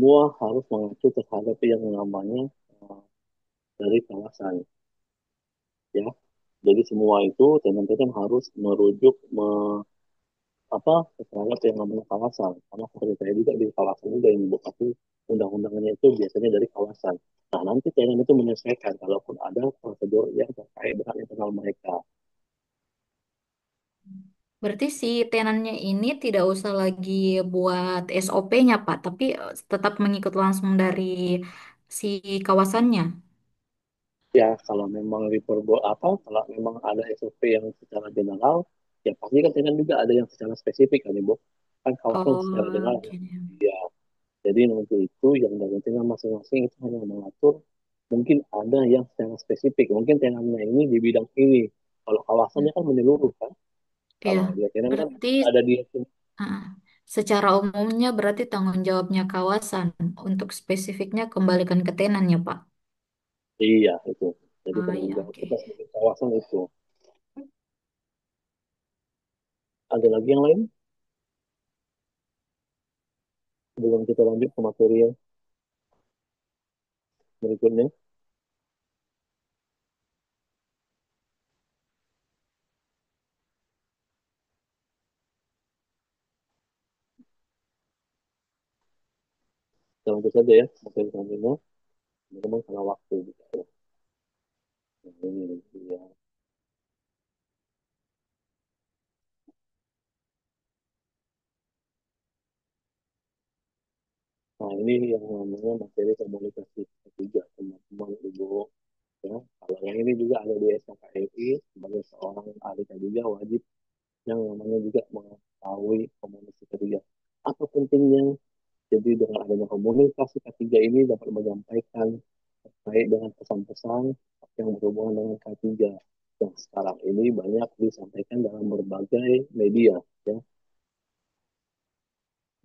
semua harus mengacu terhadap yang namanya uh, dari kawasan, ya. Jadi semua itu teman-teman harus merujuk apa terhadap yang namanya kawasan. Karena seperti saya juga di kawasan juga yang dibuat aku undang-undangnya itu biasanya dari kawasan. Nah, nanti tenant itu menyesuaikan kalaupun ada prosedur yang terkait dengan internal mereka. Berarti si tenannya ini tidak usah lagi buat SOP-nya, Pak, tapi tetap mengikut langsung dari si kawasannya. Ya, kalau memang kalau memang ada SOP yang secara general, ya pasti kan tenant juga ada yang secara spesifik kan, Ibu. Kan kawasan secara Oh, general. oke. Ya, jadi untuk itu yang dari tenant masing-masing itu hanya mengatur, mungkin ada yang secara spesifik. Mungkin tenantnya ini di bidang ini. Kalau kawasannya kan menyeluruh kan. Iya, Kalau dia tenant kan berarti ada di. ah, secara umumnya berarti tanggung jawabnya kawasan untuk spesifiknya kembalikan ke tenannya, Pak. Iya, itu. Jadi Oh tanggung iya, jawab oke. kita sebagai kawasan itu. Ada lagi yang lain? Sebelum kita lanjut ke materi yang berikutnya. Kita lanjut saja ya, materi selanjutnya. Memang karena waktu gitu. Nah, ini dia. Nah, ini yang namanya materi komunikasi ketiga, teman-teman Ibu. Ya, kalau yang ini juga ada di SKKRI, sebagai seorang ahli juga wajib yang namanya juga mengetahui komunikasi ketiga. Apa pentingnya? Jadi dengan adanya komunikasi ketiga ini dapat menyampaikan terkait dengan pesan-pesan yang berhubungan dengan K3 yang sekarang ini banyak disampaikan dalam berbagai media, ya.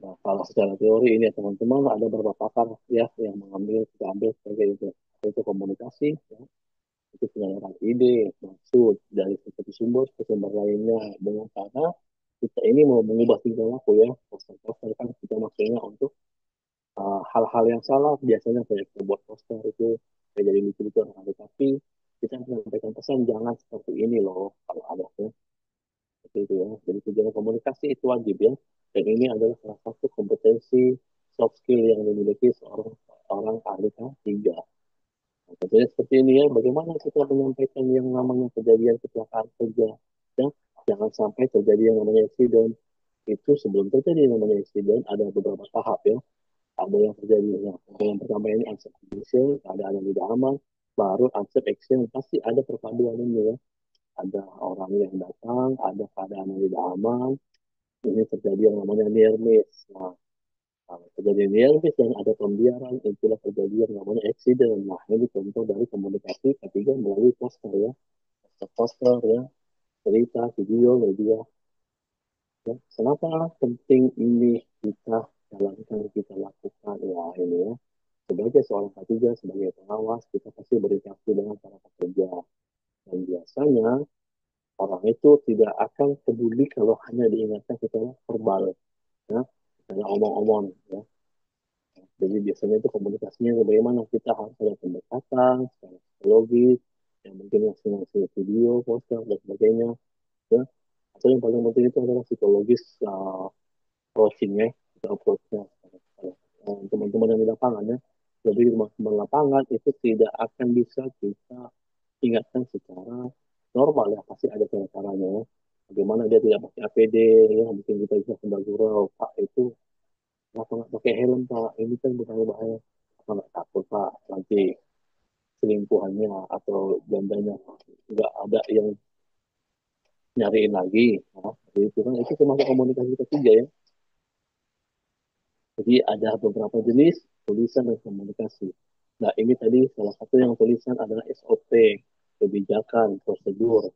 Nah, kalau secara teori ini teman-teman ada beberapa pakar ya yang kita ambil sebagai itu komunikasi, ya, itu penyaluran ide, maksud dari satu sumber ke sumber lainnya dengan cara kita ini mau mengubah tingkah laku ya, poster-poster kan kita maksudnya untuk hal-hal yang salah biasanya kayak kita buat poster itu kayak jadi lucu-lucu tapi kita menyampaikan pesan jangan seperti ini loh kalau ada ya seperti itu ya. Jadi tujuan komunikasi itu wajib ya, dan ini adalah salah satu kompetensi soft skill yang dimiliki seorang orang ahli K3. Nah, tentunya seperti ini ya, bagaimana kita menyampaikan yang namanya kejadian kecelakaan kerja ya, jangan sampai terjadi yang namanya accident. Itu sebelum terjadi yang namanya accident ada beberapa tahap ya. Ada yang terjadi yang pertama ini answer condition, ada tidak aman, baru answer action, pasti ada perpaduan ini ya. Ada orang yang datang, ada keadaan yang tidak aman, ini terjadi yang namanya near miss. Nah, kalau terjadi near miss dan ada pembiaran, itulah terjadi yang namanya accident. Nah, ini contoh dari komunikasi ketiga melalui poster ya, poster ya, cerita, video, media. Ya. Kenapa penting ini kita jalankan, kita lakukan? Ya, ini ya. Sebagai seorang ketiga, sebagai pengawas, kita pasti berinteraksi dengan para pekerja. Dan biasanya orang itu tidak akan peduli kalau hanya diingatkan secara verbal, ya, hanya omong-omong. Ya. Jadi biasanya itu komunikasinya bagaimana kita harus ada pendekatan, secara psikologis, yang mungkin ngasih video, poster, dan sebagainya. Ya. Atau yang paling penting itu adalah psikologis approaching-nya, kita approach-nya. Teman-teman yang di lapangan ya. Jadi teman-teman lapangan itu tidak akan bisa kita ingatkan secara normal ya, pasti ada cara-caranya ya. Bagaimana dia tidak pakai APD ya, mungkin kita bisa sembah gurau, Pak itu kenapa nggak pakai helm Pak, ini kan bahaya-bahaya, apa nggak takut Pak nanti selingkuhannya atau jandanya nggak ada yang nyariin lagi, nah, jadi itu kan itu termasuk komunikasi ketiga ya. Jadi ada beberapa jenis tulisan dan komunikasi. Nah ini tadi salah satu yang tulisan adalah SOP, kebijakan, prosedur.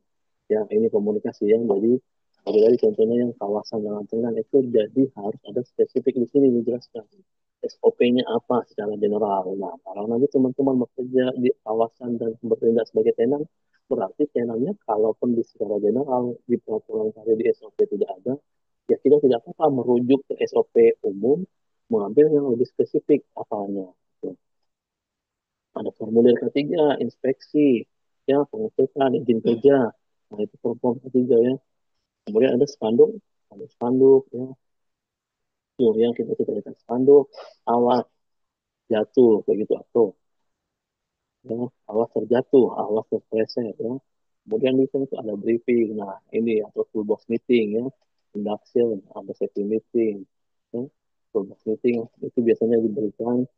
Ya ini komunikasi yang jadi dari contohnya yang kawasan dengan tengah itu jadi harus ada spesifik di sini dijelaskan SOP-nya apa secara general. Nah kalau nanti teman-teman bekerja di kawasan dan bertindak sebagai tenant, berarti tenantnya kalaupun di secara general di peraturan tadi di SOP tidak ada, ya kita tidak apa-apa merujuk ke SOP umum mengambil yang lebih spesifik apanya. Gitu. Ada formulir ketiga, inspeksi, ya pengecekan izin kerja. Nah itu form ketiga ya. Kemudian ada spanduk ya. Tuh yang kita lihat spanduk, awas jatuh kayak gitu atau ya, awas terjatuh, awas terpeleset ya. Kemudian di sini tuh ada briefing. Nah ini atau toolbox meeting ya, induction, ada safety meeting. Ya. Toolbox meeting itu biasanya diberikan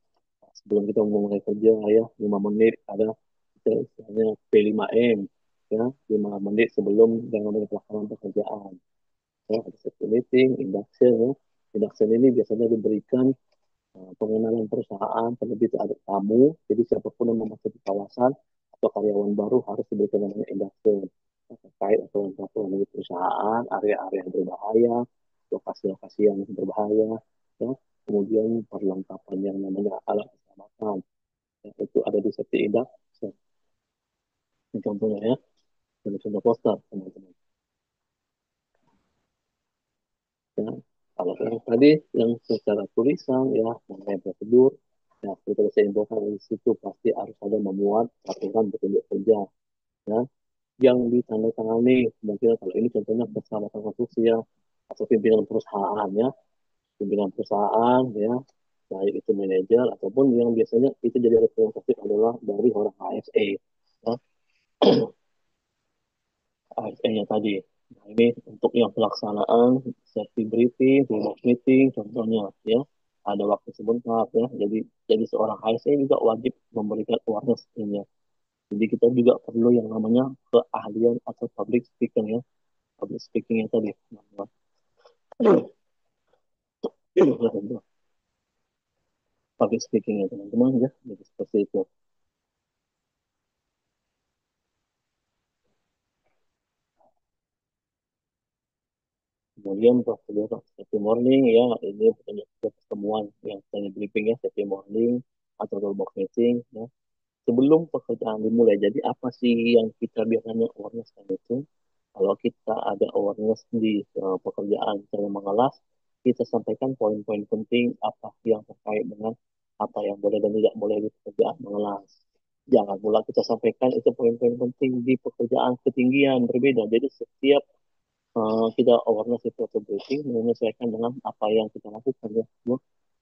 sebelum kita memulai kerja ya 5 menit ada istilahnya P5M ya 5 menit sebelum dengan pelaksanaan pekerjaan ya ada safety meeting induction ya induction ini biasanya diberikan pengenalan perusahaan terlebih terhadap tamu jadi siapapun yang memasuki kawasan atau karyawan baru harus diberikan namanya induction terkait aturan-aturan dari perusahaan area-area yang berbahaya lokasi-lokasi yang berbahaya ya kemudian perlengkapan yang namanya alat keselamatan ya, itu ada di safety index. Ini contohnya ya, dari contoh poster teman-teman. Ya, kalau yang tadi yang secara tulisan ya mengenai prosedur, ya seperti saya infokan di situ pasti harus ada memuat aturan petunjuk kerja ya yang ditandatangani mungkin kalau ini contohnya persyaratan konstruksi ya atau pimpinan perusahaan ya pimpinan perusahaan ya baik itu manajer ataupun yang biasanya itu jadi representatif adalah dari orang ASE ya ASN-nya tadi. Nah, ini untuk yang pelaksanaan safety briefing, toolbox meeting, contohnya ya. Ada waktu sebentar ya. Jadi seorang ASN juga wajib memberikan awareness ini. Jadi kita juga perlu yang namanya keahlian atau public speaking ya. Public speaking yang tadi. Public speaking ya teman-teman ya. Jadi seperti itu. Kemudian prosedur safety morning ya. Ini banyak pertemuan yang saya briefing ya. Safety morning atau toolbox meeting ya sebelum pekerjaan dimulai. Jadi apa sih yang kita biasanya awareness kan itu? Kalau kita ada awareness di pekerjaan secara mengelas, kita sampaikan poin-poin penting apa yang terkait dengan apa yang boleh dan tidak boleh di pekerjaan mengelas. Jangan pula kita sampaikan itu poin-poin penting di pekerjaan ketinggian berbeda. Jadi setiap kita awareness itu atau briefing menyesuaikan dengan apa yang kita lakukan ya.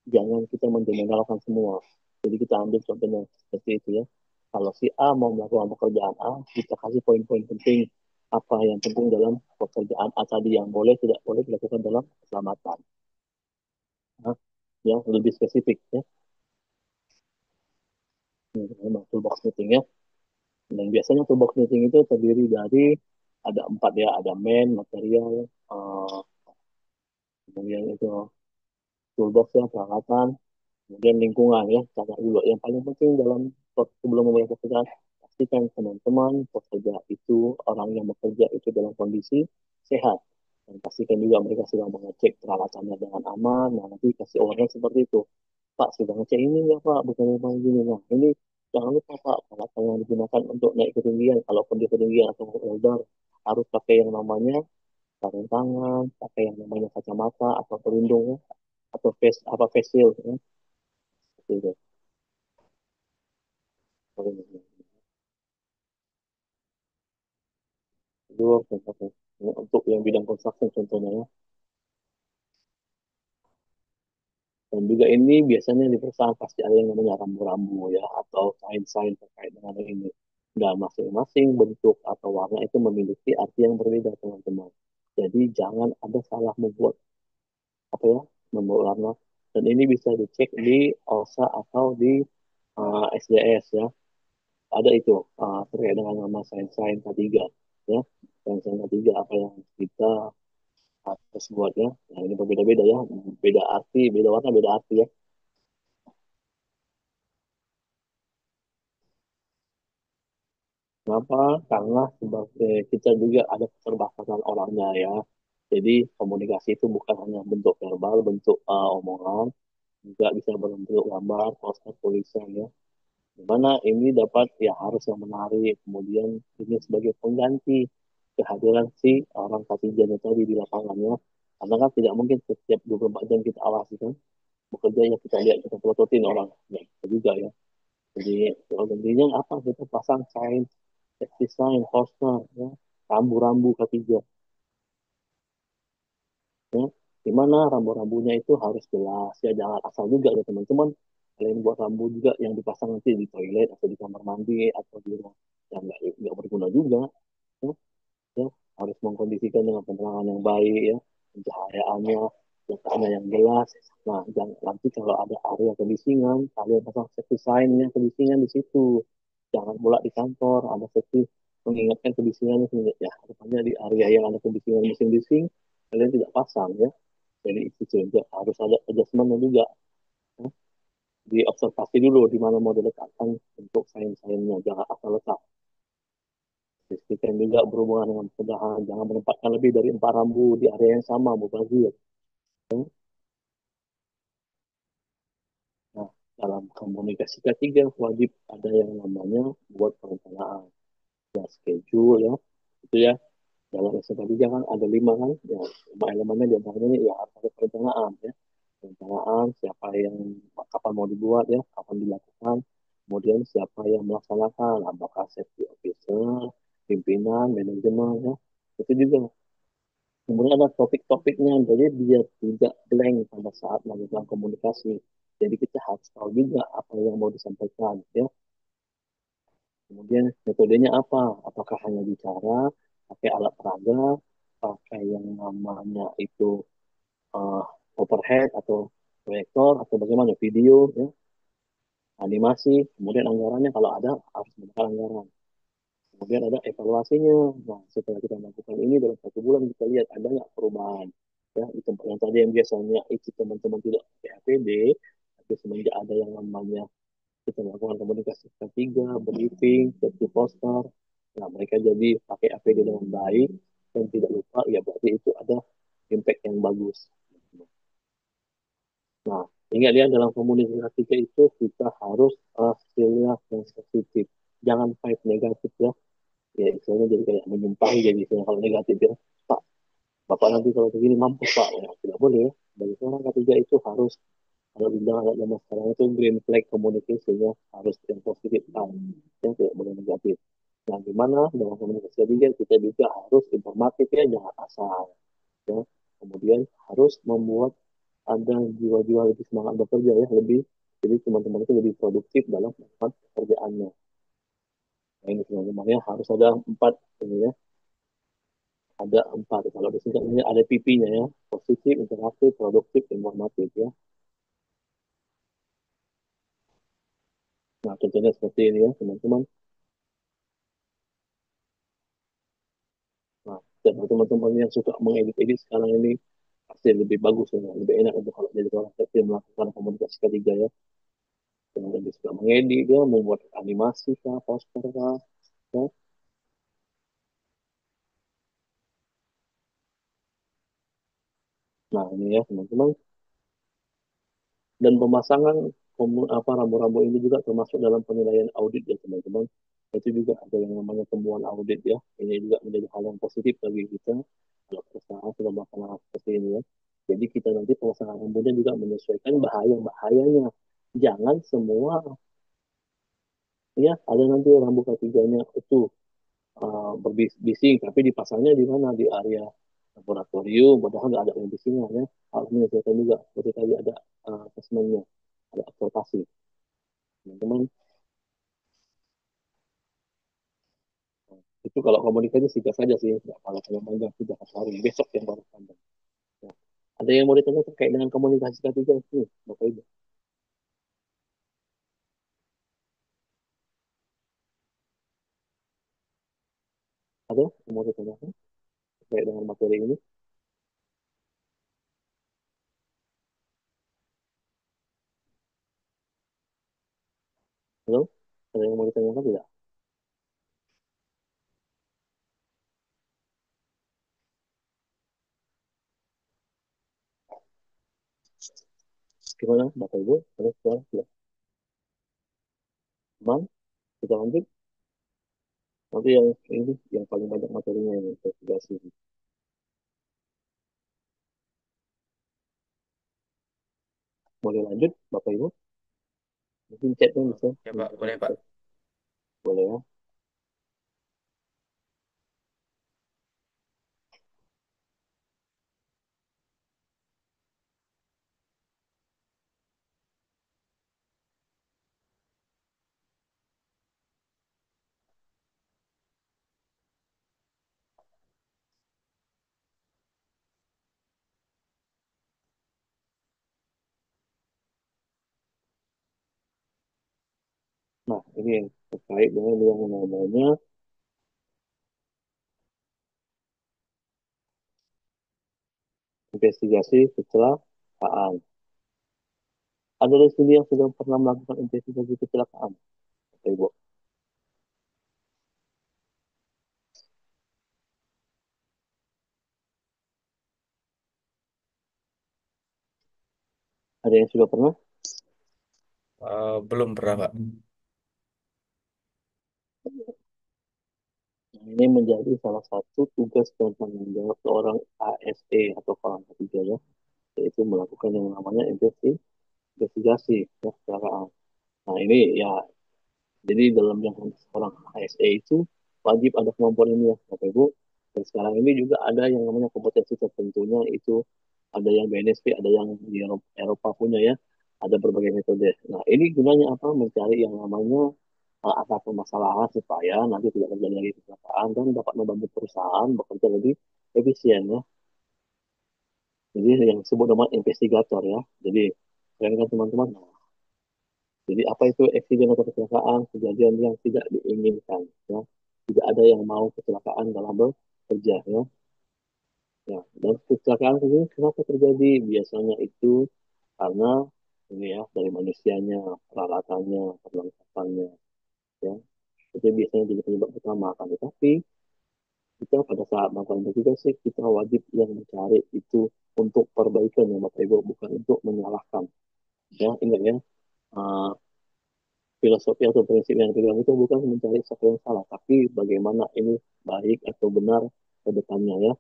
Jangan kita mengeneralkan semua. Jadi kita ambil contohnya seperti itu ya. Kalau si A mau melakukan pekerjaan A, kita kasih poin-poin penting apa yang penting dalam pekerjaan A tadi yang boleh tidak boleh dilakukan dalam keselamatan. Nah, yang lebih spesifik ya. Ini memang toolbox meeting ya. Dan biasanya toolbox meeting itu terdiri dari ada 4 ya, ada man, material, kemudian itu toolbox ya, peralatan, kemudian lingkungan ya catat dulu yang paling penting dalam sebelum memulai pekerjaan pastikan teman-teman pekerja itu orang yang bekerja itu dalam kondisi sehat dan pastikan juga mereka sudah mengecek peralatannya dengan aman nah nanti kasih orangnya seperti itu Pak sudah ngecek ini nggak Pak bukan memang gini nah ini jangan lupa Pak peralatan yang digunakan untuk naik ketinggian kalaupun di ketinggian atau elder harus pakai yang namanya sarung tangan pakai yang namanya kacamata atau pelindung ya, atau face apa face shield ya. Seperti itu. Dua contohnya. Ini untuk yang bidang construction contohnya ya. Dan juga ini biasanya di perusahaan pasti ada yang namanya rambu-rambu ya atau sign-sign terkait dengan ini. Dan masing-masing bentuk atau warna itu memiliki arti yang berbeda teman-teman. Jadi jangan ada salah membuat apa ya membuat warna. Dan ini bisa dicek di OSA atau di SDS ya. Ada itu terkait dengan nama sign-sign K3 ya. Sign-sign K3 apa yang kita harus buat ya. Nah, ini berbeda-beda ya. Beda arti, beda warna, beda arti ya. Kenapa? Karena sebagai kita juga ada keterbatasan orangnya ya. Jadi komunikasi itu bukan hanya bentuk verbal, bentuk omongan, juga bisa berbentuk gambar, poster, tulisan ya. Dimana ini dapat ya harus yang menarik. Kemudian ini sebagai pengganti kehadiran si orang ketiga tadi di lapangannya. Karena kan tidak mungkin setiap 24 jam kita awasi kan. bekerja ya kita lihat kita pelototin orang ya kita juga ya. Jadi kalau gantinya apa kita pasang sign, safety sign, poster ya, rambu-rambu ketiga ya. Di mana rambu-rambunya itu harus jelas ya, jangan asal juga ya teman-teman. Kalian buat rambu juga yang dipasang nanti di toilet atau di kamar mandi atau di rumah yang nggak berguna juga ya. Ya, harus mengkondisikan dengan penerangan yang baik ya, pencahayaannya, letaknya yang jelas. Nah, jangan nanti kalau ada area kebisingan, kalian pasang safety sign-nya kebisingan di situ. Jangan pula di kantor ada safety mengingatkan kebisingannya ya. Rupanya di area yang ada kebisingan bising-bising, kalian tidak pasang ya. Jadi itu juga harus ada adjustment juga. Ya. Diobservasi dulu di mana mau diletakkan untuk sign-sign-nya. Jangan asal letak. Pastikan juga berhubungan dengan pencegahan. Jangan menempatkan lebih dari 4 rambu di area yang sama, mubazir. Nah, dalam komunikasi ketiga wajib ada yang namanya buat perencanaan. Ya, schedule ya. Itu ya. Dalam SK3 kan ada 5 kan. Ya, 5 elemennya di antaranya ya harus ada perencanaan ya. Perencanaan, siapa yang kapan mau dibuat ya, kapan dilakukan. Kemudian siapa yang melaksanakan, apakah safety officer, pimpinan, manajemen ya. Itu juga. Kemudian ada topik-topiknya, jadi biar tidak blank pada saat melakukan komunikasi. Jadi kita harus tahu juga apa yang mau disampaikan, ya. Kemudian metodenya apa? Apakah hanya bicara, pakai alat peraga, pakai yang namanya itu uh, overhead atau proyektor atau bagaimana video, ya, animasi. Kemudian anggarannya kalau ada harus menggunakan anggaran. Kemudian ada evaluasinya. Nah, setelah kita melakukan ini dalam 1 bulan kita lihat ada nggak perubahan. Ya, di tempat yang tadi yang biasanya itu teman-teman tidak pakai APD, tapi semenjak ada yang namanya kita melakukan komunikasi ketiga, briefing, safety poster, nah mereka jadi pakai APD dengan baik dan tidak lupa, ya berarti itu ada impact yang bagus. Nah, ingat ya dalam komunikasi ketiga itu kita harus hasilnya yang positif. Jangan fight negatif ya, ya istilahnya jadi kayak menyumpahi jadi istilahnya kalau negatif ya pak bapak nanti kalau begini mampus pak ya tidak boleh ya. Bagi orang ketiga itu harus kalau bilang anak zaman sekarang itu green flag communication ya harus yang positif kan yang tidak boleh negatif. Nah gimana dalam komunikasi ketiga kita juga harus informatif ya jangan asal ya. Kemudian harus membuat ada jiwa-jiwa lebih semangat bekerja ya lebih jadi teman-teman itu lebih produktif dalam melakukan pekerjaannya. Nah, ini sebenarnya harus ada 4 ini ya. Ada 4. Kalau disingkat ini ada PP-nya ya. Positif, interaktif, produktif, informatif ya. Nah, contohnya seperti ini ya, teman-teman. Nah, dan teman-teman yang suka mengedit-edit sekarang ini pasti lebih bagus ya. Lebih enak untuk kalau jadi orang yang melakukan komunikasi ketiga ya. Yang lebih suka mengedit ya, membuat animasi kah, poster kah. Ya. Nah, ini ya teman-teman. Dan pemasangan apa rambu-rambu ini juga termasuk dalam penilaian audit ya teman-teman. Itu juga ada yang namanya temuan audit ya. Ini juga menjadi hal yang positif bagi kita kalau perusahaan sudah melaksanakan seperti ini ya. Jadi kita nanti pemasangan rambunya juga menyesuaikan bahaya-bahayanya. Jangan semua ya ada nanti rambu ketiganya itu berbising tapi dipasangnya di mana di area laboratorium padahal nggak ada yang bisingnya ya harus menyesuaikan juga seperti tadi ada assessment-nya ada observasi teman-teman. Itu kalau komunikasi singkat saja sih. Nggak kalau panjang sudah hari besok yang baru panjang. Ya. Ada yang mau ditanya terkait dengan komunikasi ketiga nih, Bapak Ibu? Ada yang mau ditanyakan terkait dengan materi ini? Halo? Ada yang mau ditanyakan tidak? Gimana Bapak Ibu? Terus ya, teman, kita lanjut. Nanti yang ini yang paling banyak materinya yang investigasi. boleh lanjut Bapak Ibu, mungkin chatnya bisa Ya Pak, minta boleh Pak. chat, boleh ya. Nah, ini yang terkait dengan yang namanya investigasi kecelakaan. Ada dari sini yang sudah pernah melakukan investigasi kecelakaan, Bapak Ibu. Ada yang sudah pernah? Belum pernah Pak. Nah, ini menjadi salah satu tugas dan tanggung jawab seorang ASE atau Pangkat Tiga ya, yaitu melakukan yang namanya investigasi ya, kecelakaan. Nah, ini ya, jadi dalam yang seorang ASE itu wajib ada kemampuan ini ya, Bapak Ibu. Dan sekarang ini juga ada yang namanya kompetensi tertentunya itu ada yang BNSP, ada yang di Eropa punya ya, ada berbagai metode. Nah, ini gunanya apa? Mencari yang namanya akar permasalahan supaya nanti tidak terjadi lagi kecelakaan dan dapat membantu perusahaan bekerja lebih efisien ya. Jadi yang disebut nama investigator ya. Jadi keren kan teman-teman? Nah, jadi apa itu eksiden atau kecelakaan? Kejadian yang tidak diinginkan ya. Tidak ada yang mau kecelakaan dalam bekerja ya. Ya, dan kecelakaan ini kenapa terjadi? Biasanya itu karena ini ya dari manusianya, peralatannya, perlengkapannya ya. Itu biasanya jadi penyebab utama kan. Tetapi kita pada saat melakukan investigasi kita wajib yang mencari itu untuk perbaikan ya Bapak Ibu, bukan untuk menyalahkan ya. Ingat ya, uh, filosofi atau prinsip yang dipegang itu bukan mencari siapa yang salah, tapi bagaimana ini baik atau benar ke depannya ya,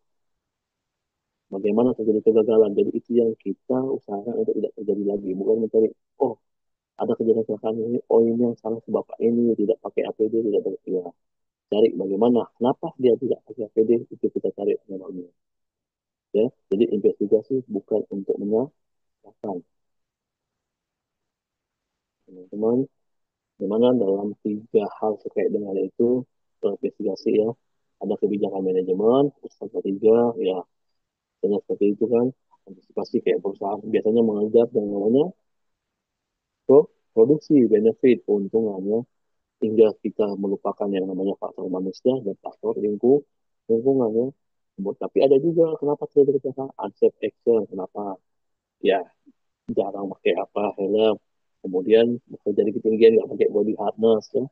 bagaimana terjadi kegagalan. Jadi itu yang kita usahakan untuk tidak terjadi lagi, bukan mencari oh ada kejadian kecelakaan ini, oh ini yang salah si bapak ini tidak pakai APD, tidak ya, cari bagaimana kenapa dia tidak pakai APD, itu kita cari penyebabnya ya. Jadi investigasi bukan untuk menyalahkan teman-teman. Dimana dalam tiga hal terkait dengan itu investigasi ya, ada kebijakan manajemen, terus yang ketiga ya misalnya seperti itu kan, antisipasi kayak perusahaan biasanya mengejar yang namanya produksi benefit keuntungannya hingga kita melupakan yang namanya faktor manusia dan faktor lingkungannya. Tapi ada juga kenapa terjadi kecelakaan unsafe action, kenapa ya jarang pakai apa helm, kemudian bekerja di ketinggian nggak pakai body harness ya,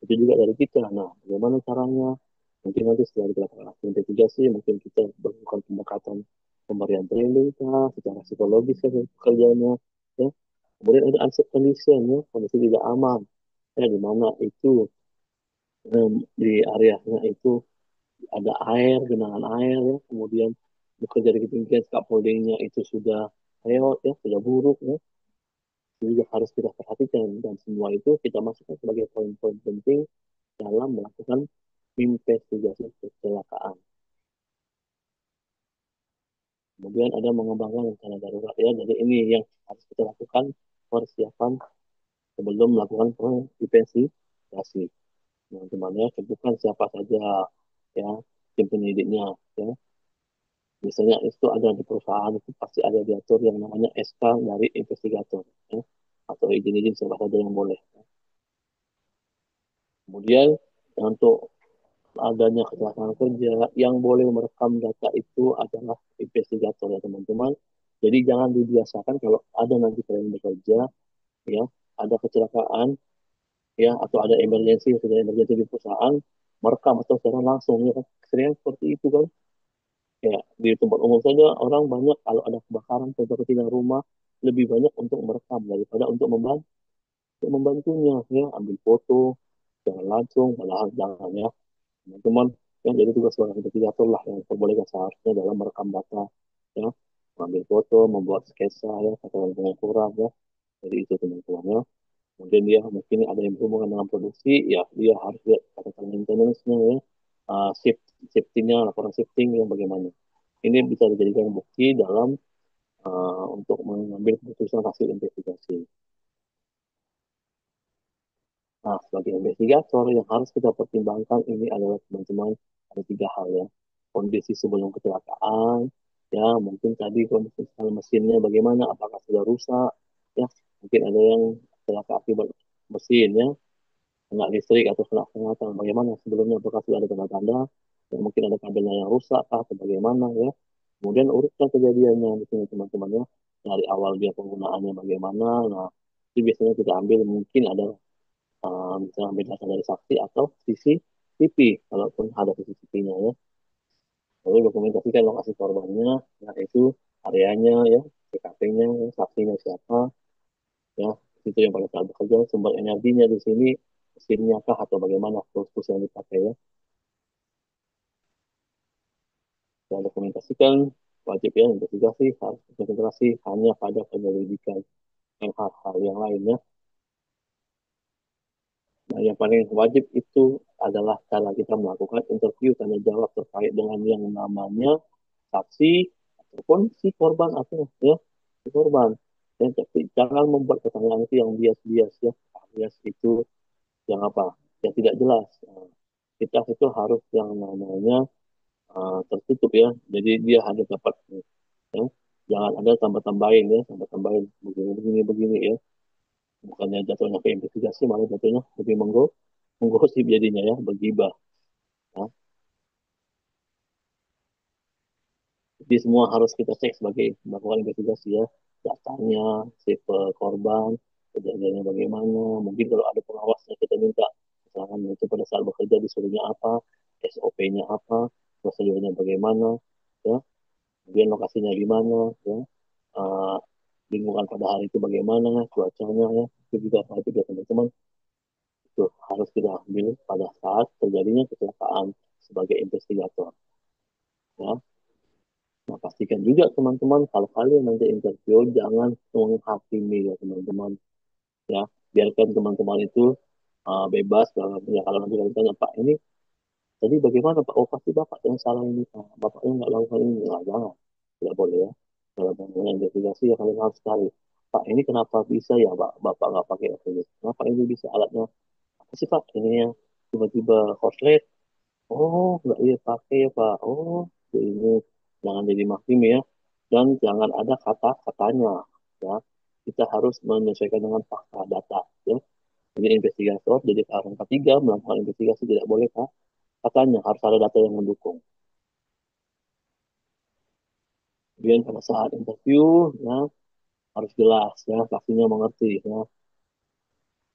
itu juga dari kita. Nah, bagaimana caranya? Mungkin nanti setelah kita lakukan investigasi, mungkin kita melakukan pendekatan pemberian training secara psikologis ya pekerjaannya ya. Kemudian ada unsafe condition ya, kondisi tidak aman ya, di mana itu di areanya itu ada air, genangan air ya, kemudian bekerja di ketinggian scaffoldingnya itu sudah reot ya, sudah buruk ya, juga harus kita perhatikan dan semua itu kita masukkan sebagai poin-poin penting dalam melakukan investigasi kecelakaan. Kemudian ada mengembangkan rencana darurat ya. Jadi ini yang harus kita lakukan persiapan sebelum melakukan investigasi. Teman-teman ya, sebutkan siapa saja ya tim penyidiknya ya. Misalnya itu ada di perusahaan itu pasti ada diatur yang namanya SK dari investigator ya. Atau izin-izin siapa saja yang boleh. Kemudian untuk adanya kecelakaan kerja yang boleh merekam data itu adalah investigator ya teman-teman. Jadi jangan dibiasakan kalau ada nanti kalian bekerja ya, ada kecelakaan ya atau ada emergensi, sudah emergensi di perusahaan, merekam atau secara langsung ya kan. Sering seperti itu kan. Ya, di tempat umum saja orang banyak kalau ada kebakaran atau ketiga rumah lebih banyak untuk merekam daripada untuk membantunya ya, ambil foto jangan langsung, padahal jangan ya teman-teman ya. Jadi tugas seorang investigator lah yang diperbolehkan seharusnya dalam merekam data ya. mengambil foto, membuat sketsa ya, atau pengukuran ya. Jadi itu teman-teman ya. Kemudian dia mungkin ada yang berhubungan dengan produksi, ya dia harus lihat katakan maintenance-nya ya, shift, shifting-nya, laporan shifting yang bagaimana. Ini bisa dijadikan bukti dalam untuk mengambil keputusan hasil investigasi. Nah, sebagai investigator yang harus kita pertimbangkan ini adalah teman-teman ada tiga hal ya. Kondisi sebelum kecelakaan, ya mungkin tadi kondisi mesinnya bagaimana, apakah sudah rusak, ya mungkin ada yang celaka akibat mesin ya, kena listrik atau kena sengatan, bagaimana sebelumnya apakah sudah ada tanda-tanda, ya mungkin ada kabelnya yang rusak atau bagaimana ya. Kemudian urutkan kejadiannya di sini teman-teman ya, dari awal dia penggunaannya bagaimana. Nah, itu biasanya kita ambil mungkin ada misalnya ambil data dari saksi atau CCTV, kalaupun ada CCTV-nya ya. Lalu dokumentasikan lokasi korbannya, nah itu areanya ya, TKP-nya, saksinya siapa, ya, itu yang pada saat bekerja, sumber energinya di sini, mesinnya kah atau bagaimana tools yang dipakai ya. Dan dokumentasikan, wajib ya, investigasi, harus konsentrasi hanya pada penyelidikan yang hal-hal yang lainnya. Nah, yang paling wajib itu adalah cara kita melakukan interview tanya jawab terkait dengan yang namanya saksi ataupun si korban atau ya si korban. Dan tapi jangan membuat pertanyaan itu yang bias-bias ya. Bias itu yang apa? Yang tidak jelas. Nah, kita itu harus yang namanya tertutup ya. Jadi dia hanya dapat ya. Jangan ada tambah-tambahin ya, tambah-tambahin begini begini begini ya. Bukannya jatuhnya ke investigasi, malah jatuhnya lebih menggosip jadinya ya, bergibah. Ya. Jadi semua harus kita cek sebagai melakukan investigasi ya, datanya, si korban, kejadiannya bagaimana. Mungkin kalau ada pengawasnya kita minta, misalkan itu pada saat bekerja disuruhnya apa, SOP-nya apa, prosedurnya bagaimana, ya, kemudian lokasinya di mana, ya, uh, lingkungan pada hari itu bagaimana, cuacanya, ya, itu juga itu juga teman-teman itu harus kita ambil pada saat terjadinya kecelakaan sebagai investigator. Ya. Nah, pastikan juga teman-teman kalau kalian nanti interview jangan menghakimi ya teman-teman ya. Biarkan teman-teman itu bebas ya kalau nanti kalian tanya Pak ini tadi bagaimana Pak? Oh pasti Bapak yang salah ini Pak. Bapaknya nggak lakukan ini. Nah, jangan. Tidak boleh ya. Kalau bangunan investigasi ya kalian harus cari. Pak ini kenapa bisa ya Pak? Bapak nggak pakai ini. Kenapa ini bisa alatnya? Apa sih Pak? Ini yang tiba-tiba korslet. Oh, nggak iya pakai ya Pak. Oh, ini jangan jadi makin ya. Dan jangan ada kata-katanya. Ya, kita harus menyesuaikan dengan fakta data. Ya, jadi investigator, jadi orang ketiga melakukan investigasi tidak boleh Pak. Katanya harus ada data yang mendukung. Kemudian pada saat interview, ya harus jelas ya, pastinya mengerti ya.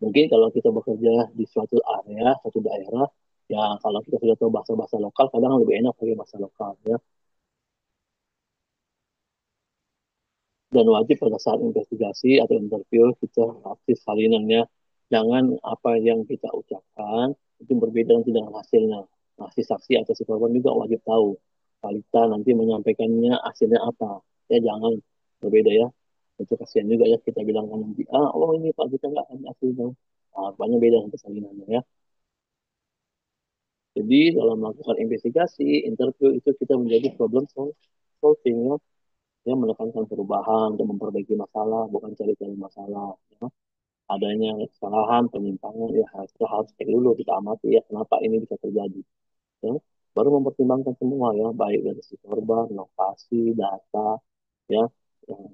Mungkin kalau kita bekerja di suatu area, suatu daerah, ya kalau kita sudah tahu bahasa-bahasa lokal, kadang lebih enak pakai bahasa lokal ya. Dan wajib pada saat investigasi atau interview kita aktif salinannya. Jangan apa yang kita ucapkan itu berbeda nanti dengan hasilnya. Nah, si saksi atau si korban juga wajib tahu. Kita nanti menyampaikannya hasilnya apa. Ya jangan berbeda ya. Itu kasihan juga ya kita bilang nanti, oh ini Pak kita nggak ada hasilnya. Nah, banyak beda nanti salinannya ya. Jadi dalam melakukan investigasi, interview itu kita menjadi problem solving ya. Dia menekankan perubahan untuk memperbaiki masalah, bukan cari-cari masalah. Ya. Adanya kesalahan, penyimpangan, ya harus cek dulu, kita amati ya, kenapa ini bisa terjadi. Ya. Baru mempertimbangkan semua ya, baik dari si korban, lokasi, data, ya, yang,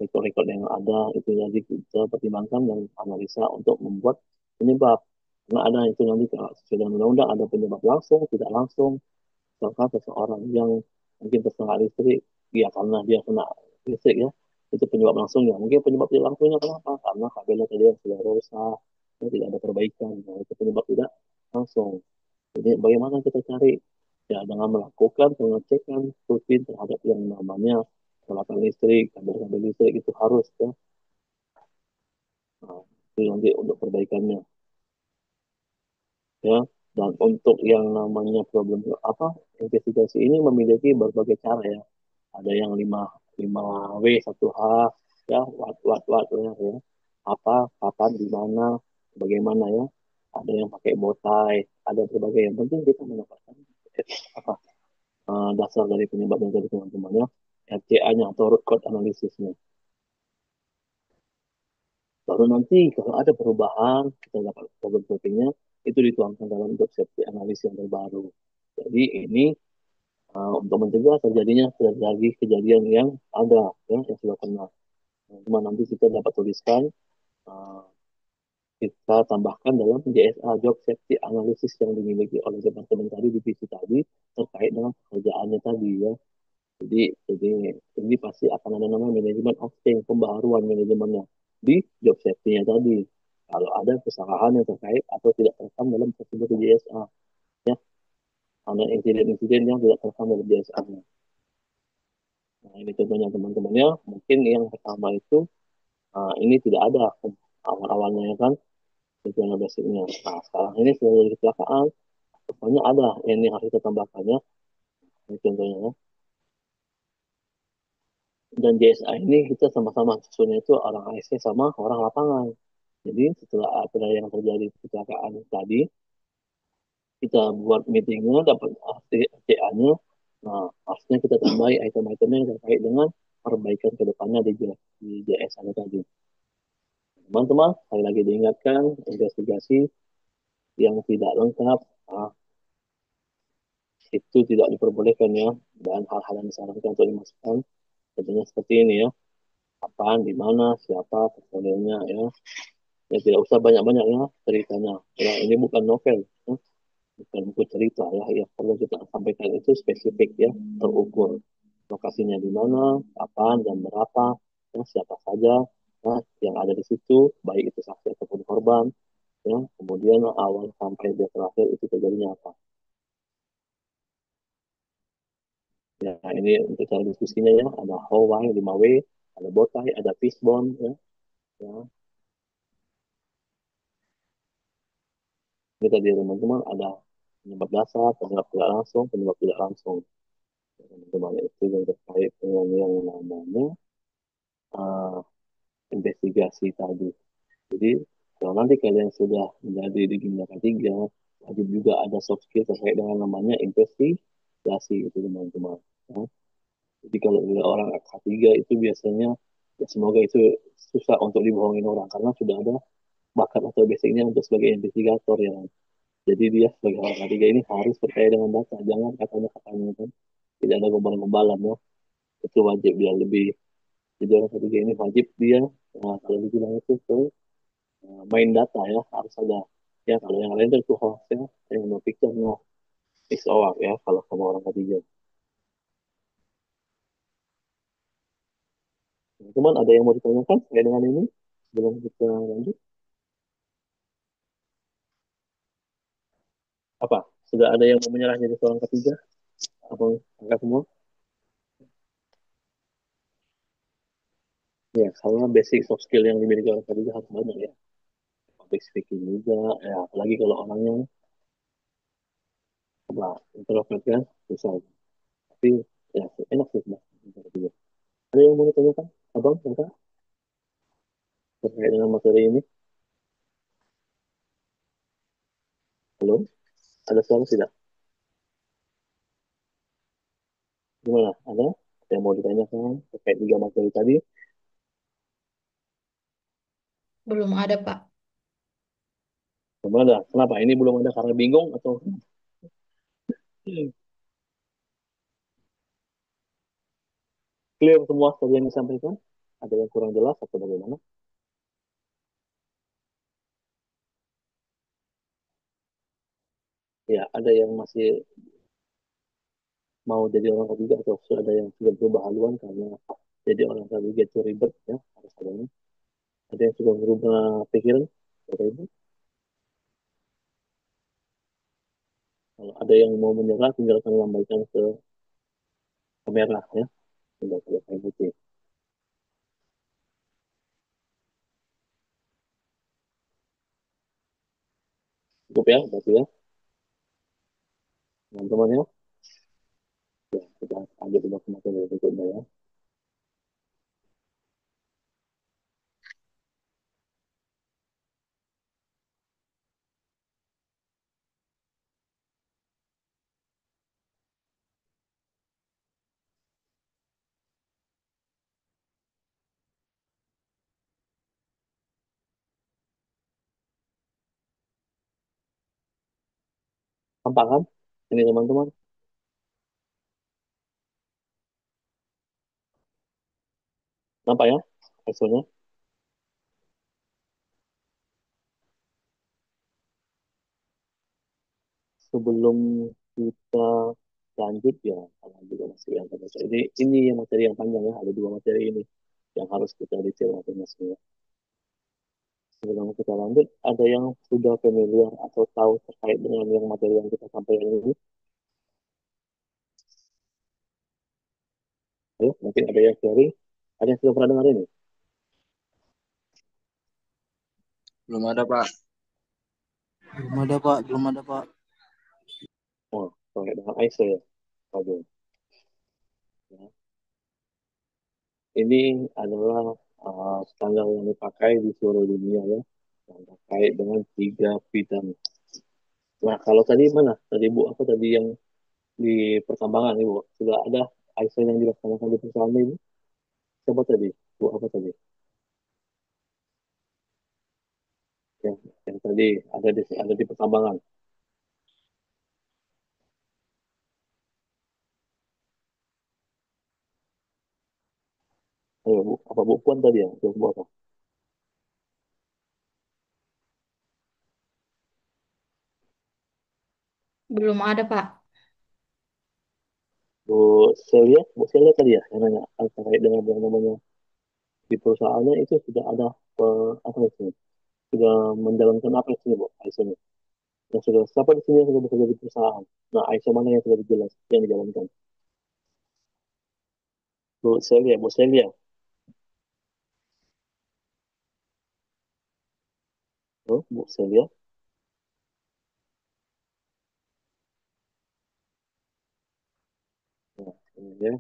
record-record yang ada, itu jadi kita pertimbangkan dan analisa untuk membuat penyebab. Karena ada itu nanti kalau sesuai dengan undang-undang ada penyebab langsung, tidak langsung, misalkan seseorang yang mungkin terkena listrik ya karena dia kena listrik ya itu penyebab langsungnya mungkin penyebab tidak langsungnya kenapa karena kabelnya tadi yang sudah rusak ya, tidak ada perbaikan nah, itu penyebab tidak langsung jadi bagaimana kita cari ya dengan melakukan pengecekan rutin terhadap yang namanya peralatan listrik kabel-kabel listrik itu harus ya nah, itu nanti untuk perbaikannya ya dan untuk yang namanya problem apa investigasi ini memiliki berbagai cara ya ada yang 5 W 1H, ya, what ya. Apa, kapan, di mana, bagaimana ya. Ada yang pakai botai, ada berbagai. Yang penting kita mendapatkan apa dasar dari penyebabnya dari teman-temannya, RCA-nya atau root cause analisisnya. Baru nanti kalau ada perubahan, kita dapat problem solvingnya, itu dituangkan dalam job safety analysis yang terbaru. Jadi ini untuk mencegah terjadinya terjadi kejadian yang ada, ya, yang sudah pernah. Cuma nanti kita dapat tuliskan, uh, kita tambahkan dalam JSA Job Safety Analysis yang dimiliki oleh departemen tadi, divisi tadi, terkait dengan pekerjaannya tadi ya. Jadi ini pasti akan ada nama manajemen of change, pembaharuan manajemennya di job safety-nya tadi. Kalau ada kesalahan yang terkait atau tidak terekam dalam prosedur JSA, ya, ada insiden-insiden yang tidak terekam dalam JSA-nya. Nah, ini contohnya teman-temannya. Mungkin yang pertama itu ini tidak ada awal-awalnya ya kan, tujuan basicnya. Nah, sekarang ini sudah jadi kecelakaan, pokoknya ada ini harus kita tambahkannya. Ini contohnya ya. Dan JSA ini kita sama-sama susunnya itu orang ASC sama orang lapangan. Jadi setelah apa yang terjadi kecelakaan tadi, kita buat meetingnya, dapat HTA-nya. Nah, harusnya kita tambahi item-itemnya yang terkait dengan perbaikan ke depannya di JSA tadi. Teman-teman, sekali lagi diingatkan, investigasi yang tidak lengkap itu tidak diperbolehkan ya, dan hal-hal yang disarankan untuk dimasukkan tentunya seperti ini ya, kapan, di mana, siapa, personilnya ya. Ya tidak usah banyak-banyak ya ceritanya. Ya, ini bukan novel, ya, bukan buku cerita ya. Yang perlu kita sampaikan itu spesifik ya, terukur. Lokasinya di mana, kapan, dan berapa, ya, siapa saja ya, yang ada di situ, baik itu saksi ataupun korban, ya. Kemudian awal sampai dia terakhir itu terjadinya apa. Ya, ini untuk cara diskusinya ya, ada how, why, 5W, ada botai, ada fishbone, ya. Ya, ini tadi teman-teman ada penyebab dasar, penyebab tidak langsung, penyebab tidak langsung. Teman-teman itu yang terkait dengan yang namanya uh, investigasi tadi. Jadi kalau nanti kalian sudah menjadi di dunia ketiga, wajib juga ada soft skill terkait dengan namanya investigasi itu teman-teman. Ya. Jadi kalau udah orang K3 itu biasanya ya semoga itu susah untuk dibohongin orang karena sudah ada bakat atau basicnya untuk sebagai investigator ya. Jadi dia sebagai orang K3 ini harus percaya dengan data, jangan katanya-katanya kan. Tidak ada gombalan-gombalan ya. Itu wajib dia lebih. Jadi orang K3 ini wajib dia, nah, kalau dibilang itu tuh main data ya, harus ada. Ya kalau yang lain itu hoax ya, yang no picture no is all ya kalau sama orang K3. Nah, cuman ada yang mau ditanyakan terkait dengan ini sebelum kita lanjut? Apa? Sudah ada yang mau menyerah jadi seorang ketiga? Apa angkat semua? Ya, karena basic soft skill yang dimiliki orang ketiga harus banyak ya. Public speaking juga, ya apalagi kalau orangnya apa introvert kan, susah. Tapi ya enak sih mas. Ketiga. Ada yang mau ditanyakan? Abang, kakak, terkait dengan materi ini? Halo? Ada suara tidak? Gimana? Ada? Yang mau ditanyakan terkait tiga materi tadi? Belum ada, Pak. Belum ada. Kenapa? Ini belum ada karena bingung atau clear semua tadi yang disampaikan? Ada yang kurang jelas atau bagaimana? Ya, ada yang masih mau jadi orang ketiga atau sudah ada yang sudah berubah haluan karena jadi orang ketiga itu ribet ya, harus adanya. Ada yang sudah berubah pikiran, ribet. Kalau ada yang mau menyerah, tinggal kami lambaikan ke kamera ya, tinggal ke putih. Cukup ya, berarti ya, teman-teman ya. Ya, sudah lanjut ke materi berikutnya ya. Nampak kan? Ini teman-teman, nampak ya ISO-nya? Sebelum kita lanjut ya, kalau juga masih yang terbaca. Ini yang materi yang panjang ya, ada dua materi ini yang harus kita detail masing-masing ya. Sebelum kita lanjut, ada yang sudah familiar atau tahu terkait dengan yang materi yang kita sampaikan ini? Ayo, mungkin ada yang sharing, ada yang sudah pernah dengar ini? Belum ada, Pak. Belum ada, Pak. Belum ada, Pak. Oh, terkait dengan ISO ya. Waduh. Ya. Ini adalah standar yang dipakai di seluruh dunia ya, yang terkait dengan tiga bidang. Nah, kalau tadi mana? Tadi Bu, apa tadi yang di pertambangan Ibu? Sudah ada ISO yang dilaksanakan di perusahaan ini? Coba tadi, Bu, apa tadi? Yang tadi ada di pertambangan. Ayo, Bu, apa Bu Puan tadi ya? Bu apa? Belum ada, Pak. Bu Celia tadi ya, yang nanya terkait dengan yang namanya di perusahaannya itu sudah ada apa itu? Sudah menjalankan apa itu Bu, ISO-nya? Yang sudah siapa di sini yang sudah bekerja di perusahaan? Nah, ISO mana yang sudah dijelas yang dijalankan? Bu Celia, oh, Bu Celia. Nah, ini ya,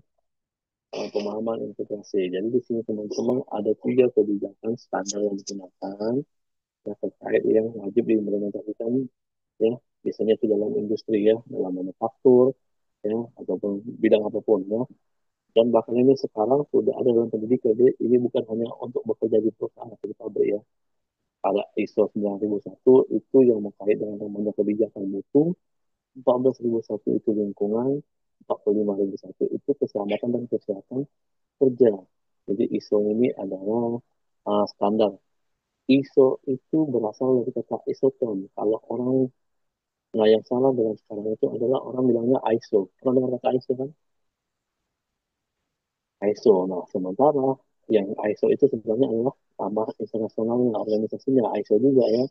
pemahaman integrasi. Jadi di sini teman-teman ada tiga kebijakan standar yang digunakan yang terkait yang wajib diimplementasikan ya, biasanya itu dalam industri ya, dalam manufaktur ya, ataupun bidang apapun ya. Dan bahkan ini sekarang sudah ada dalam pendidikan. Jadi ini bukan hanya untuk bekerja di perusahaan atau di pabrik ya. Ada ISO 9001 itu yang terkait dengan namanya kebijakan mutu, 14001 itu lingkungan, 45001 itu keselamatan dan kesehatan kerja. Jadi ISO ini adalah standar. ISO itu berasal dari kata isoton. Kalau orang, nah yang salah dengan sekarang itu adalah orang bilangnya ISO. Pernah dengar kata ISO kan? ISO. Nah, sementara yang ISO itu sebenarnya adalah nama internasionalnya, organisasinya ISO juga ya.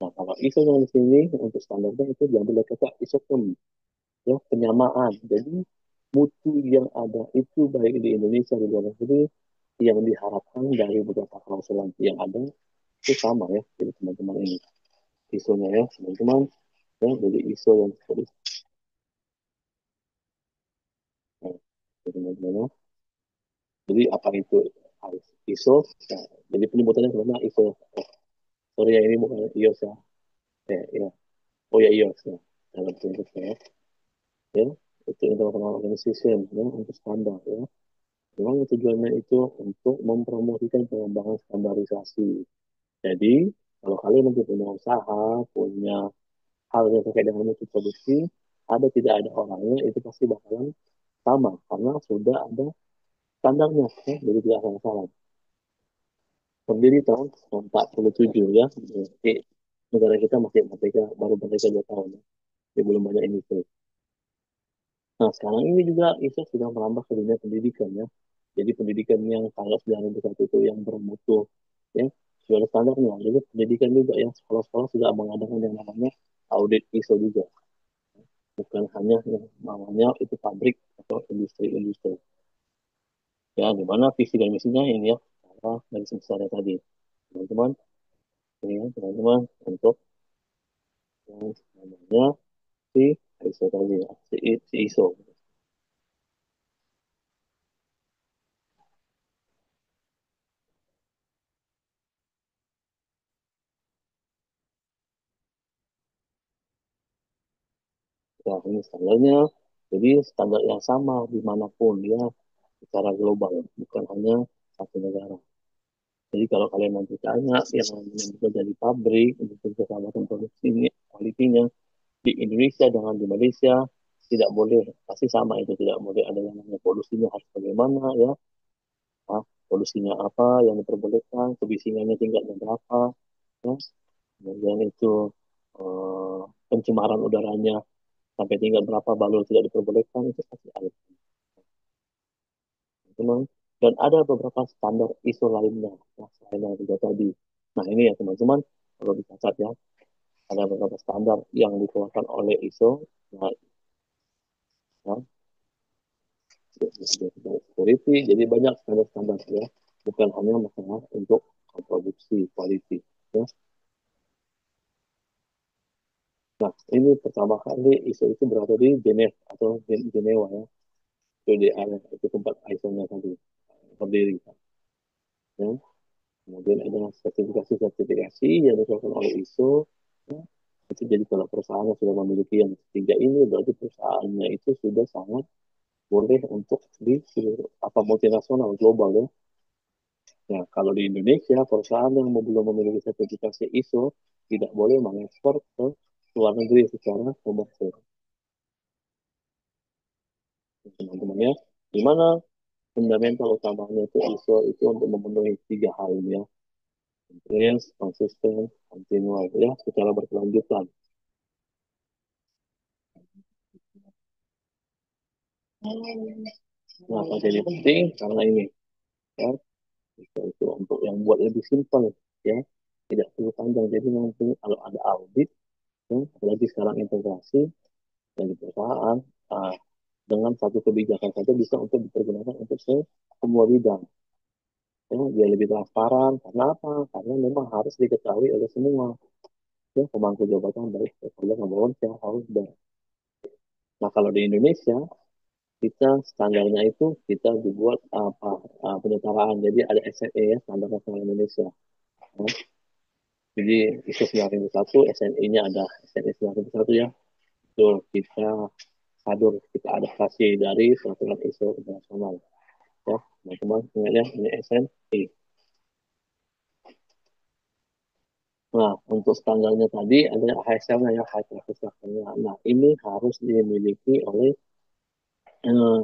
Nah, kalau ISO yang di sini untuk standarnya itu diambil dari kata isoton, ya penyamaan. Jadi mutu yang ada itu baik di Indonesia di luar negeri yang diharapkan dari beberapa klausul yang ada itu sama ya. Jadi teman-teman ini ISO-nya ya teman-teman ya. Jadi ISO yang tadi nah, jadi teman-teman ya. Jadi apa itu ISO? Nah, jadi penyebutannya sebenarnya ISO. Oh, sorry ya ini bukan IOS ya. Ya. Oh ya IOS ya. Dalam bentuknya ya. Itu International Organization ya untuk standar ya. Memang tujuannya itu untuk mempromosikan pengembangan standarisasi. Jadi, kalau kalian nanti punya usaha, punya hal yang terkait dengan mutu produksi, ada tidak ada orangnya, itu pasti bakalan sama. Karena sudah ada standarnya, ya, jadi tidak akan salah. Berdiri tahun 47 ya, jadi negara kita masih merdeka, baru merdeka 2 tahun ya. Jadi belum banyak industri. Nah, sekarang ini juga ISO sudah merambah ke dunia pendidikan ya. Jadi pendidikan yang kalau sudah ada itu yang bermutu ya, sudah ada standarnya. Jadi pendidikan juga yang sekolah-sekolah sudah mengadakan yang namanya audit ISO juga. Bukan hanya yang namanya itu pabrik atau industri-industri. Ya, di mana visi dan misinya ini ya, dari sebesarnya tadi. Teman-teman, ini ya, teman-teman, untuk yang namanya si ISO tadi ya, si ISO. Ya, ini standarnya. Jadi standar yang sama dimanapun ya secara global, bukan hanya satu negara. Jadi kalau kalian nanti tanya yang namanya bekerja di pabrik untuk keselamatan produksi ini, kualitinya di Indonesia dengan di Malaysia tidak boleh, pasti sama itu tidak boleh ada yang namanya polusinya harus bagaimana ya, ah, polusinya apa yang diperbolehkan, kebisingannya tingkatnya berapa, ya. Kemudian itu eh, pencemaran udaranya sampai tingkat berapa baru tidak diperbolehkan itu pasti ada teman. Dan ada beberapa standar ISO lainnya ya, selain yang tiga tadi. Nah ini ya teman-teman kalau dicatat ya ada beberapa standar yang dikeluarkan oleh ISO. Nah, ya, security jadi banyak standar-standar ya bukan hanya masalah untuk produksi quality ya. Nah ini pertama kali ISO itu berada di Geneva atau Jenewa ya, PDA itu tempat ISO-nya tadi berdiri ya. Kemudian ada sertifikasi-sertifikasi yang dikeluarkan oleh ISO ya. Itu jadi kalau perusahaan sudah memiliki yang ketiga ini berarti perusahaannya itu sudah sangat boleh untuk di seluruh apa multinasional global ya. Ya, kalau di Indonesia, perusahaan yang belum memiliki sertifikasi ISO tidak boleh mengekspor ke luar negeri secara komersil. Teman-teman ya, di mana fundamental utamanya itu ISO itu untuk memenuhi tiga hal ini ya, compliance, konsisten, continual ya, secara berkelanjutan. Kenapa jadi penting? Karena ini ya, itu untuk yang buat lebih simpel ya, tidak perlu panjang. Jadi nanti kalau ada audit, ya, apalagi sekarang integrasi dari perusahaan, ah, dengan satu kebijakan saja bisa untuk dipergunakan untuk semua bidang. Ya, dia lebih transparan. Karena apa? Karena memang harus diketahui oleh semua. Ya, pemangku jabatan baik stakeholder maupun shareholder. Nah, kalau di Indonesia, kita standarnya itu kita dibuat apa penyetaraan. Jadi ada SNE ya, Standar Nasional Indonesia. Ya. Jadi ISO 9001, SNE-nya ada SNE 9001 ya. Itu kita sadur, kita adaptasi dari peraturan ISO internasional. Ya, teman-teman ingat ya, ini SNE. Nah, untuk standarnya tadi ada HSL-nya ya, High Traffic Structure-nya. Nah, ini harus dimiliki oleh eh,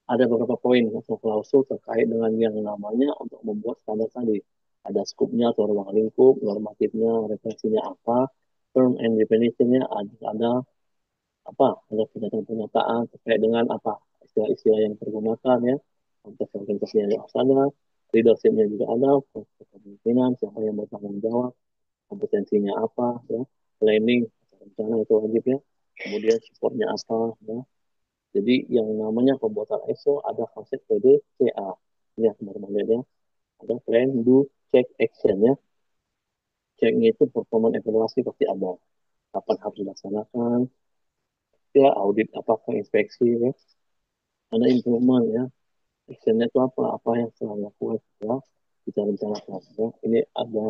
ada beberapa poin atau klausul terkait dengan yang namanya untuk membuat standar tadi. Ada skupnya atau ruang lingkup, normatifnya, referensinya apa, term and definition-nya ada apa, ada pernyataan-pernyataan terkait dengan apa istilah-istilah yang digunakan ya, konteks organisasi yang ada, leadership-nya juga ada, kepemimpinan, siapa yang bertanggung jawab, kompetensinya apa ya, planning rencana itu wajib ya, kemudian supportnya apa ya. Jadi yang namanya pembuatan ISO ada konsep PDCA ya, teman-teman ya, ada plan do check action ya. Checknya itu performance evaluasi pasti ada, kapan harus dilaksanakan ya, audit apakah inspeksi ya, ada improvement ya, actionnya itu apa yang telah dilakukan ya, kita rencanakan ya. Ini ada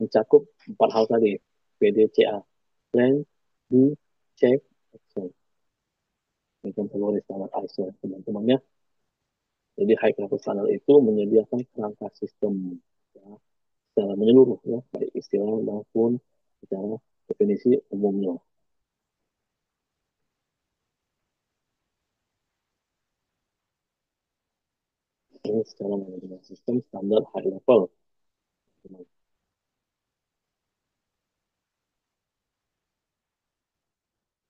mencakup empat hal tadi, PDCA, plan do check action, ini kategori standar ISO teman-teman ya. Jadi high level standard itu menyediakan kerangka sistem ya, secara menyeluruh ya, baik istilah maupun secara definisi umumnya. Ini secara manajemen sistem standar high level.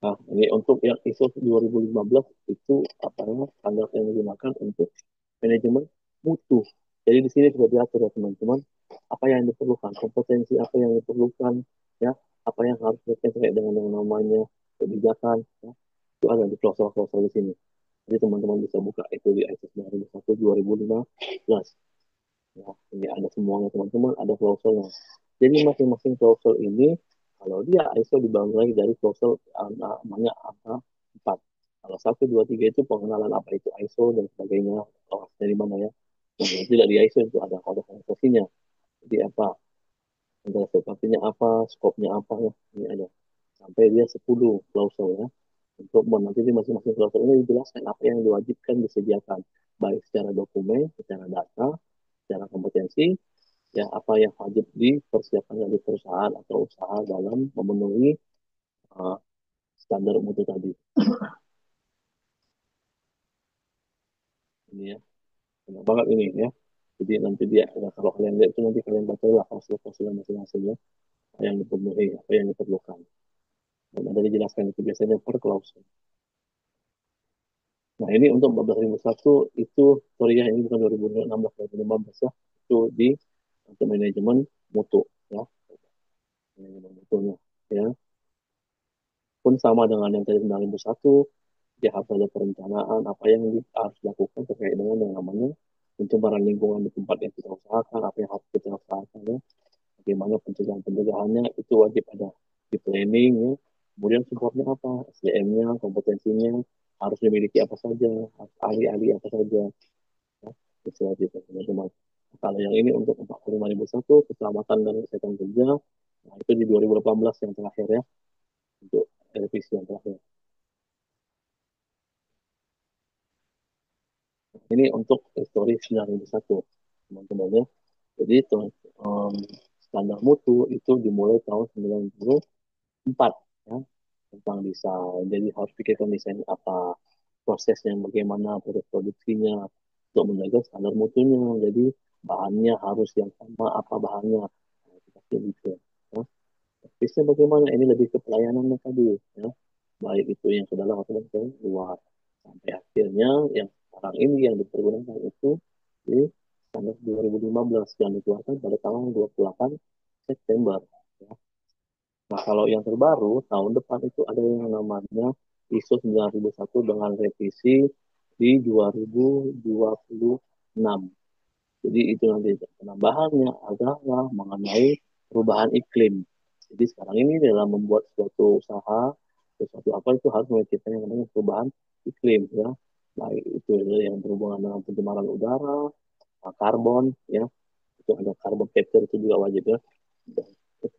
Nah, ini untuk yang ISO 2015 itu apa ya, standar yang digunakan untuk manajemen mutu. Jadi di sini sudah diatur ya teman-teman, apa yang diperlukan, kompetensi apa yang diperlukan, ya, apa yang harus terkait dengan yang namanya kebijakan, ya, itu ada di klausul-klausul di sini. Jadi teman-teman bisa buka itu di ISO 2001 2015. Ya, ini ada semuanya teman-teman, ada klausulnya. Jadi masing-masing klausul ini, kalau dia ISO dibangun lagi dari klausul namanya angka 4. Kalau 1, 2, 3 itu pengenalan apa itu ISO dan sebagainya, dari mana ya. Nah, tidak di ISO itu ada kode organisasinya. Jadi apa, interpretasinya apa, skopnya apa ya, ini ada. Sampai dia 10 klausul ya. Untuk nanti di masing-masing kloter ini dijelaskan apa yang diwajibkan disediakan, baik secara dokumen, secara data, secara kompetensi, ya apa yang wajib dipersiapkan dari perusahaan atau usaha dalam memenuhi uh, standar mutu tadi. Ini ya, benar banget ini ya. Jadi nanti dia, ya, kalau kalian lihat itu nanti kalian baca lah klausul-klausul masing-masing ya, apa yang dipenuhi, apa yang diperlukan. Dan ada dijelaskan itu biasanya per klausul. Nah ini untuk 14.001 itu, sorry ya, ini bukan 2016, 2015 ya, itu di untuk manajemen mutu ya, manajemen mutunya ya. Pun sama dengan yang tadi 9.001, dia harus ada perencanaan apa yang harus dilakukan terkait dengan yang namanya pencemaran lingkungan di tempat yang kita usahakan, apa yang harus kita usahakan ya, bagaimana pencegahan-pencegahannya itu wajib ada di planning ya. Kemudian supportnya apa, SDM-nya, kompetensinya, harus dimiliki apa saja, harus ahli-ahli apa saja, ya, itu wajib teman-teman. Kalau yang ini untuk 45.001 keselamatan dan kesehatan kerja, nah itu di 2018 yang terakhir ya, untuk revisi yang terakhir. Ini untuk histori 9.001 teman-teman ya. Jadi itu standar mutu itu dimulai tahun 94 ya, tentang desain. Jadi harus pikirkan desain apa, prosesnya bagaimana, proses produksinya untuk menjaga standar mutunya. Jadi bahannya harus yang sama, apa bahannya. Nah, itu pasti gitu. Ya. Bisnis bagaimana? Ini lebih ke pelayanannya tadi, ya. Baik itu yang ke dalam atau ke luar. Sampai akhirnya yang sekarang ini yang dipergunakan itu di standar 2015 yang dikeluarkan pada tanggal 28 September. Ya. Nah, kalau yang terbaru tahun depan itu ada yang namanya ISO 9001 dengan revisi di 2026. Jadi itu nanti penambahannya adalah mengenai perubahan iklim. Jadi sekarang ini dalam membuat suatu usaha, sesuatu apa itu harus memikirkan yang namanya perubahan iklim ya. Baik itu yang berhubungan dengan pencemaran udara, karbon ya, itu ada carbon capture itu juga wajib ya.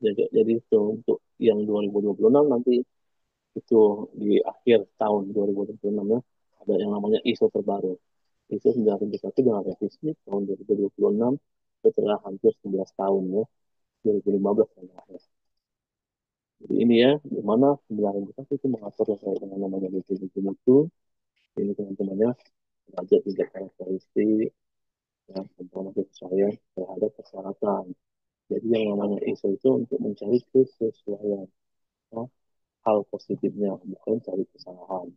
Jadi itu untuk yang 2026 nanti itu di akhir tahun 2026 ya, ada yang namanya ISO terbaru. ISO 91 dengan revisi tahun 2026 setelah hampir 11 tahun ya, 2015 yang terakhir. Jadi ini ya, di mana 91 itu mengatur terkait dengan namanya definisi mutu. Ini teman-temannya belajar tiga karakteristik ya, komponen kesesuaian terhadap persyaratan. Jadi yang namanya ISO itu untuk mencari kesesuaian, ya, hal positifnya, bukan cari kesalahan.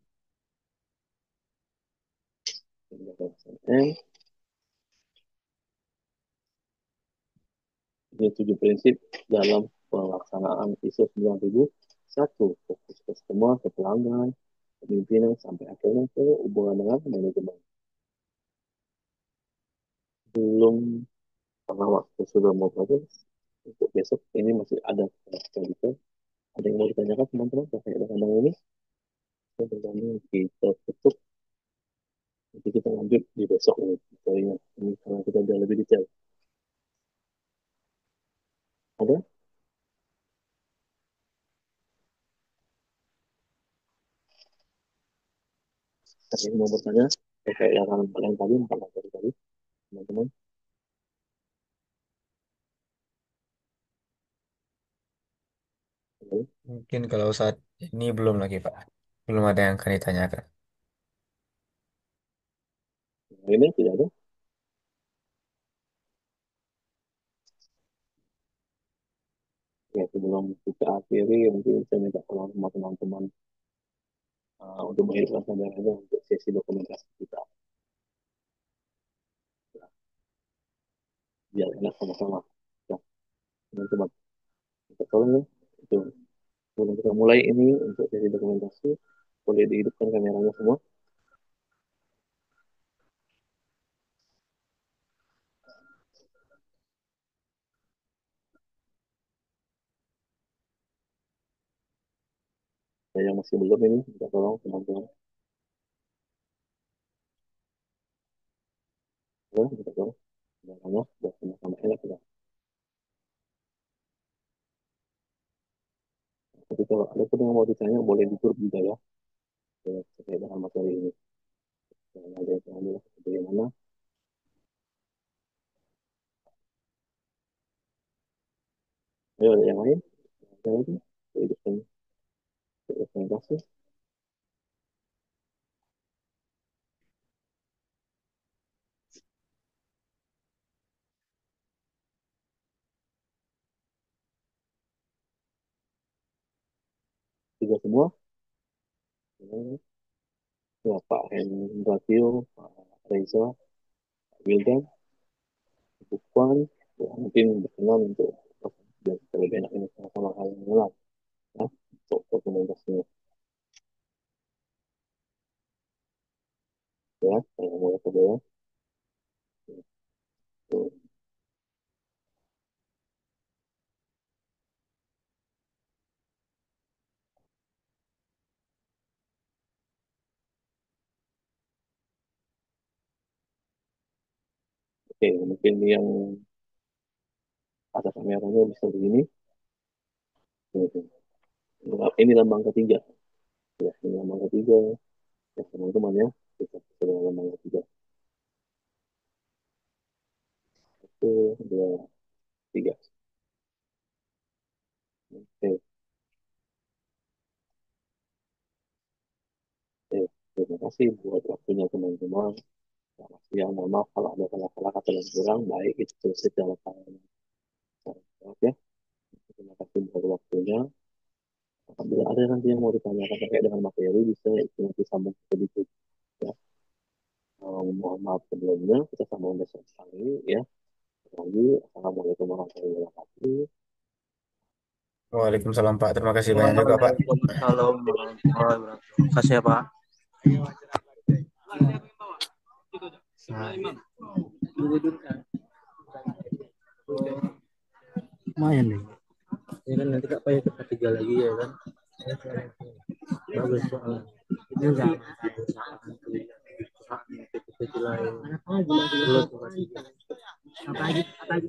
Ini tujuh prinsip dalam pelaksanaan ISO 9001, fokus customer, ke pelanggan, kepemimpinan, sampai akhirnya ke hubungan dengan manajemen. Belum, karena waktu sudah mau habis, untuk besok ini masih ada gitu. Ada yang mau ditanyakan teman-teman terkait dengan ini? Sebelumnya kita tutup, nanti kita lanjut di besok ini. Soalnya ini karena kita udah lebih detail. Ada? Ada yang mau bertanya terkait yang tadi, empat materi tadi, teman-teman? Oke. Mungkin kalau saat ini belum lagi, Pak. Belum ada yang akan ditanyakan. Ini tidak ada. Ya, sebelum kita akhiri, mungkin saya minta tolong sama teman-teman untuk menghidupkan kameranya untuk sesi dokumentasi kita. Ya, biar enak sama-sama. Ya, teman-teman, kita tolong ya. Itu, sebelum kita mulai ini untuk sesi dokumentasi, boleh dihidupkan kameranya semua. Ya, yang masih belum ini, kita tolong teman-teman. Ya, kita tolong. Kameranya, biar sama-sama enak ya. Tapi kalau ada pun yang mau ditanya, boleh di grup juga ya. ya, terkait dengan materi ini. Yang ada yang mengambil bagaimana? Ayo, ada yang lain? Ada lagi? Berikan presentasi. Tiga semua. Ya, ya, Pak Hendratio, Pak Reza, Pak Wildan, Bukan, ya, mungkin berkenan untuk biar kita lebih enak ini sama-sama hal yang mengenal ya, untuk dokumentasinya ya, yang mulai coba ya. Tuh. Oke, mungkin yang ada kameranya bisa begini. Ini lambang ketiga, ya, ini lambang ketiga, ya teman-teman ya, kita sudah lambang ketiga. Satu, dua, tiga. Oke, oke. Terima kasih buat waktunya teman-teman. Selamat siang, mohon maaf kalau ada salah-salah kata yang kurang, baik itu tulis dalam file. Oke, terima kasih buat waktunya. Apabila ada nanti yang mau ditanyakan terkait dengan materi, bisa itu nanti sambung ke YouTube. Ya. Mohon maaf sebelumnya, kita sambung besok kali ya. Lagi, Assalamualaikum warahmatullahi wabarakatuh. Waalaikumsalam Pak. Terima kasih banyak juga Pak. Waalaikumsalam warahmatullahi wabarakatuh. Terima kasih ya Pak. Lumayan nih. Ya kan nanti Kak Pak ya kita tiga lagi ya kan. Bagus soalnya. Ini enggak usaha lain. Apa lagi? Apa lagi?